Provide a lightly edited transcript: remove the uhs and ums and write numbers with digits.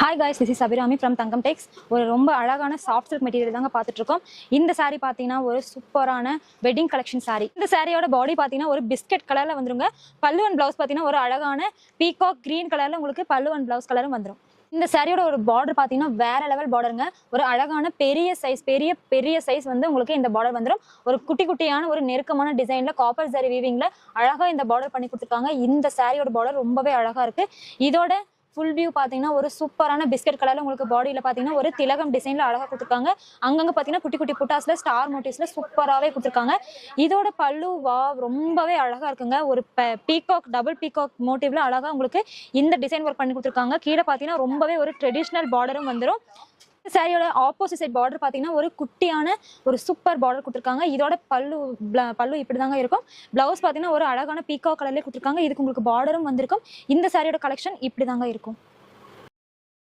Hi guys, this is Abirami from Thangam techs. ஒரு ரொம்ப அழகான சாஃப்ட் சில்க் மெட்டீரியல் தாங்க பார்த்துட்டு இருக்கோம். இந்த saree பார்த்தீங்கன்னா ஒரு சூப்பரான வெட்டிங் கலெக்ஷன் saree. இந்த சாரியோட பாடி பார்த்தீங்கன்னா ஒரு பிஸ்கட் கலர்ல வந்துருங்க. பல்லு அண்ட் பிளவுஸ் பார்த்தீங்கன்னா ஒரு அழகான பீகாக் கிரீன் கலர்ல உங்களுக்கு பல்லு அண்ட் பிளவுஸ் கலரும் வந்துடும். இந்த சாரியோட ஒரு பார்டர் பார்த்தீங்கன்னா வேற லெவல் பார்டருங்க. ஒரு அழகான பெரிய சைஸ் வந்து உங்களுக்கு இந்த பார்டர் வந்துடும். ஒரு குட்டி குட்டியான ஒரு நெருக்கமான டிசைன்ல காப்பர் ஜரி வீவிங்ல அழகா இந்த பார்டர் பண்ணி கொடுத்துருக்காங்க. இந்த சாரியோட பார்டர் ரொம்பவே அழகா இருக்கு. இதோட ஃபுல் வியூ பார்த்தீங்கன்னா ஒரு சூப்பரான பிஸ்கட் கலர்ல உங்களுக்கு பாடியில் பார்த்தீங்கன்னா ஒரு திலகம் டிசைன்ல அழகா கொடுத்துருக்காங்க. அங்கங்க பார்த்தீங்கன்னா குட்டி குட்டி புட்டாஸ்ல ஸ்டார் மோட்டிவ்ஸ்ல சூப்பராகவே கொடுத்துருக்காங்க. இதோட பல்லு ரொம்பவே அழகா இருக்குங்க. ஒரு பீகாக் டபுள் பீகாக் மோட்டிவ்ல அழகா உங்களுக்கு இந்த டிசைன் ஒர்க் பண்ணி கொடுத்துருக்காங்க. கீழே பார்த்தீங்கன்னா ரொம்பவே ஒரு ட்ரெடிஷ்னல் பார்டரும் வந்துடும். சாரியோட ஆப்போசிட் சைட் பார்டர் பார்த்தீங்கன்னா ஒரு குட்டியான ஒரு சூப்பர் பார்டர் கொடுத்துருக்காங்க. இதோட பல்லு இப்படி தாங்க இருக்கும். பிளவுஸ் பார்த்தீங்கன்னா ஒரு அழகான பீகாக் கலர்லேயே கொடுத்துருக்காங்க. இதுக்கு உங்களுக்கு பார்டரும் வந்திருக்கும். இந்த சாரியோட கலெக்ஷன் இப்படி தாங்க இருக்கும்.